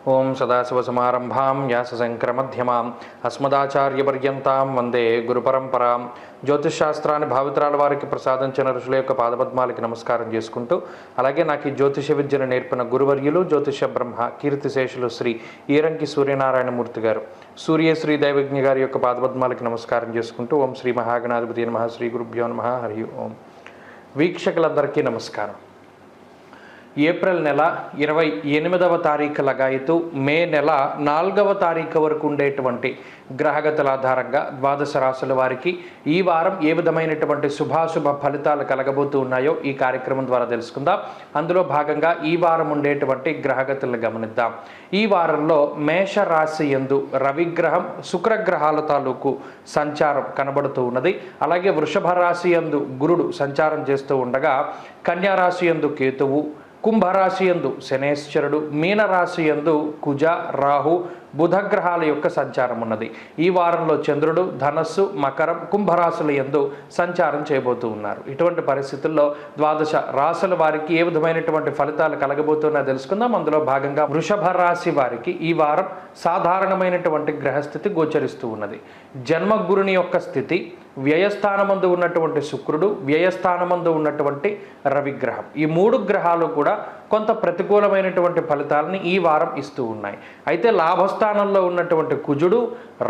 ఓం సదాశివసమారంభాం వ్యాసశంకరమధ్యమాం అస్మదాచార్యపర్యంతాం వందే గురుపరంపరాం. జ్యోతిషశాస్త్రాన్ని భావితరాల వారికి ప్రసాదించిన ఋషుల యొక్క పాదపద్మాలకి నమస్కారం చేసుకుంటూ, అలాగే నాకు ఈ జ్యోతిష విద్యను నేర్పిన గురువర్యులు జ్యోతిష బ్రహ్మ కీర్తిశేషులు శ్రీ ఈరంకి సూర్యనారాయణమూర్తి గారు, సూర్యశ్రీ దైవజ్ఞ గారి యొక్క పాదపద్మాలకి నమస్కారం చేసుకుంటూ, ఓం శ్రీ మహాగణాధిపతి నమః, శ్రీ గురుభ్యో నమః, హరి ఓం. వీక్షకులందరికీ నమస్కారం. ఏప్రిల్ నెల 28వ తారీఖు లగాయతు మే నెల 4వ తారీఖు వరకు ఉండేటువంటి గ్రహగతుల ఆధారంగా ద్వాదశ రాశుల వారికి ఈ వారం ఏ విధమైనటువంటి శుభాశుభ ఫలితాలు కలగబోతూ ఉన్నాయో ఈ కార్యక్రమం ద్వారా తెలుసుకుందాం. అందులో భాగంగా ఈ వారం ఉండేటువంటి గ్రహగతులను గమనిద్దాం. ఈ వారంలో మేష రాశి యందు రవిగ్రహం శుక్రగ్రహాల తాలూకు సంచారం కనబడుతూ ఉన్నది. అలాగే వృషభ రాశి యందు గురుడు సంచారం చేస్తూ ఉండగా, కన్యా రాశి యందు కేతువు, కుంభరాశి యందు శనేశ్వరుడు, మీనరాశి యందు కుజ, రాహు, బుధగ్రహాల యొక్క సంచారం ఉన్నది. ఈ వారంలో చంద్రుడు ధనస్సు, మకరం, కుంభరాశుల యందు సంచారం చేయబోతూ ఉన్నారు. ఇటువంటి పరిస్థితుల్లో ద్వాదశ రాశుల వారికి ఏ విధమైనటువంటి ఫలితాలు కలగబోతున్నా తెలుసుకుందాం. అందులో భాగంగా వృషభ రాశి వారికి ఈ వారం సాధారణమైనటువంటి గ్రహస్థితి గోచరిస్తూ ఉన్నది. జన్మగురుని యొక్క స్థితి, వ్యయస్థానమందు ఉన్నటువంటి శుక్రుడు, వ్యయస్థానమందు ఉన్నటువంటి రవిగ్రహం, ఈ మూడు గ్రహాలు కూడా కొంత ప్రతికూలమైనటువంటి ఫలితాలని ఈ వారం ఇస్తూ ఉన్నాయి. అయితే లాభస్థానంలో ఉన్నటువంటి కుజుడు,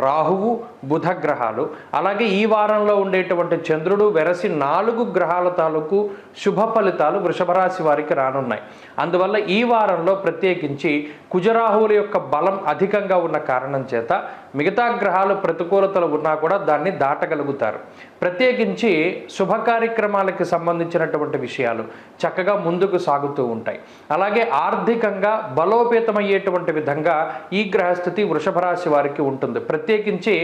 రాహువు, బుధ గ్రహాలు, అలాగే ఈ వారంలో ఉండేటువంటి చంద్రుడు, వెరసి 4 గ్రహాల తాలూకు శుభ ఫలితాలు వృషభ రాశి వారికి రానున్నాయి. అందువల్ల ఈ వారంలో ప్రత్యేకించి కుజరాహువుల యొక్క బలం అధికంగా ఉన్న కారణం చేత మిగతా గ్రహాలు ప్రతికూలతలు ఉన్నా కూడా దాన్ని దాటగలుగుతారు. ప్రత్యేకించి శుభ కార్యక్రమాలకి సంబంధించినటువంటి విషయాలు చక్కగా ముందుకు సాగుతూ ఉంటాయి. అలాగే ఆర్థికంగా బలోపేతమయ్యేటువంటి విధంగా ఈ గ్రహస్థితి వృషభ రాశి వారికి ఉంటుంది. ప్రత్యేకించి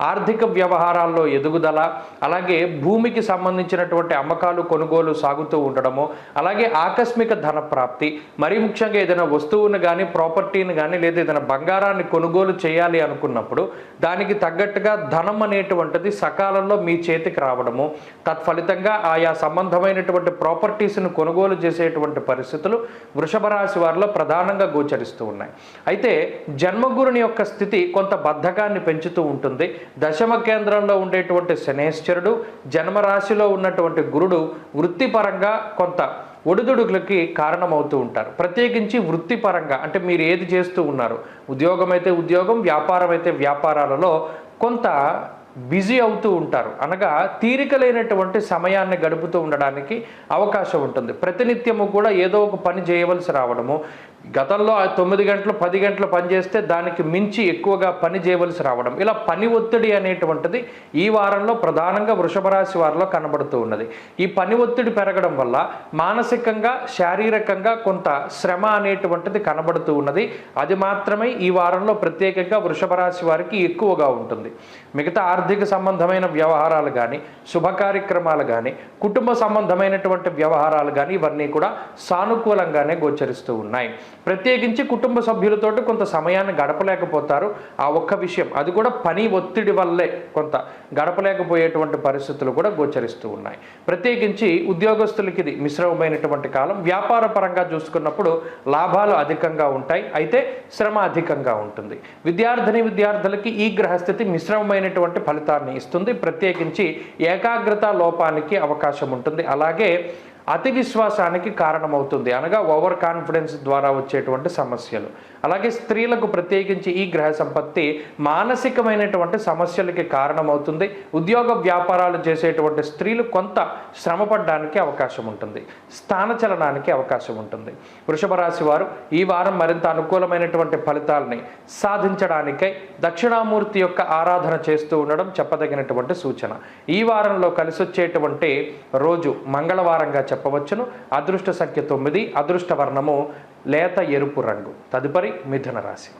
ఆర్థిక వ్యవహారాల్లో ఎదుగుదల, అలాగే భూమికి సంబంధించినటువంటి అమ్మకాలు కొనుగోలు సాగుతూ ఉండడము, అలాగే ఆకస్మిక ధన ప్రాప్తి, మరీ ముఖ్యంగా ఏదైనా వస్తువును కానీ ప్రాపర్టీని కానీ లేదా ఏదైనా బంగారాన్ని కొనుగోలు చేయాలి అనుకున్నప్పుడు దానికి తగ్గట్టుగా ధనం అనేటువంటిది సకాలంలో మీ చేతికి రావడము, తత్ఫలితంగా ఆయా సంబంధమైనటువంటి ప్రాపర్టీస్ను కొనుగోలు చేసేటువంటి పరిస్థితులు వృషభ రాశి వారిలో ప్రధానంగా గోచరిస్తూ ఉన్నాయి. అయితే జన్మగురుని యొక్క స్థితి కొంత బద్ధకాన్ని పెంచుతూ ఉంటుంది. దశమ కేంద్రంలో ఉండేటువంటి శనేశ్వరుడు, జన్మరాశిలో ఉన్నటువంటి గురుడు వృత్తిపరంగా కొంత ఒడిదుడుకులకి కారణమవుతూ ఉంటారు. ప్రత్యేకించి వృత్తిపరంగా అంటే మీరు ఏది చేస్తూ ఉన్నారు, ఉద్యోగం అయితే ఉద్యోగం, వ్యాపారం అయితే వ్యాపారాలలో కొంత బిజీ అవుతూ ఉంటారు. అనగా తీరిక లేనటువంటి సమయాన్ని గడుపుతూ ఉండడానికి అవకాశం ఉంటుంది. ప్రతినిత్యము కూడా ఏదో ఒక పని చేయవలసి రావడము, గతంలో 9 గంటలు 10 గంటలు పని చేస్తే దానికి మించి ఎక్కువగా పని చేయవలసి రావడం, ఇలా పని ఒత్తిడి అనేటువంటిది ఈ వారంలో ప్రధానంగా వృషభ రాశి వారిలో కనబడుతూ ఉన్నది. ఈ పని ఒత్తిడి పెరగడం వల్ల మానసికంగా శారీరకంగా కొంత శ్రమ అనేటువంటిది కనబడుతూ ఉన్నది. అది మాత్రమే ఈ వారంలో ప్రత్యేకంగా వృషభ రాశి వారికి ఎక్కువగా ఉంటుంది. మిగతా ఆర్థిక సంబంధమైన వ్యవహారాలు కానీ, శుభ కార్యక్రమాలు కానీ, కుటుంబ సంబంధమైనటువంటి వ్యవహారాలు కానీ ఇవన్నీ కూడా సానుకూలంగానే గోచరిస్తూ ఉన్నాయి. ప్రత్యేకించి కుటుంబ సభ్యులతోటి కొంత సమయాన్ని గడపలేకపోతారు. ఆ ఒక్క విషయం, అది కూడా పని ఒత్తిడి వల్లే కొంత గడపలేకపోయేటువంటి పరిస్థితులు కూడా గోచరిస్తూ ఉన్నాయి. ప్రత్యేకించి ఉద్యోగస్తులకి ఇది మిశ్రమమైనటువంటి కాలం. వ్యాపార పరంగా చూసుకున్నప్పుడు లాభాలు అధికంగా ఉంటాయి, అయితే శ్రమ అధికంగా ఉంటుంది. విద్యార్థులకి ఈ గ్రహస్థితి మిశ్రమమైనటువంటి ఫలితాన్ని ఇస్తుంది. ప్రత్యేకించి ఏకాగ్రత లోపానికి అవకాశం ఉంటుంది. అలాగే అతి విశ్వాసానికి కారణమవుతుంది, అనగా ఓవర్ కాన్ఫిడెన్స్ ద్వారా వచ్చేటువంటి సమస్యలు. అలాగే స్త్రీలకు ప్రత్యేకించి ఈ గ్రహ సంపత్తి మానసికమైనటువంటి సమస్యలకి కారణమవుతుంది. ఉద్యోగ వ్యాపారాలు చేసేటువంటి స్త్రీలు కొంత శ్రమపడడానికి అవకాశం ఉంటుంది, స్థానచలనానికి అవకాశం ఉంటుంది. వృషభ రాశి వారు ఈ వారం మరింత అనుకూలమైనటువంటి ఫలితాలని సాధించడానికై దక్షిణామూర్తి యొక్క ఆరాధన చేస్తూ ఉండడం చెప్పదగినటువంటి సూచన. ఈ వారంలో కలిసొచ్చేటువంటి రోజు మంగళవారంగా చెప్పవచ్చును. అదృష్ట సంఖ్య 9, అదృష్ట వర్ణము లేత ఎరుపు రంగు. తదుపరి మిథున రాశి.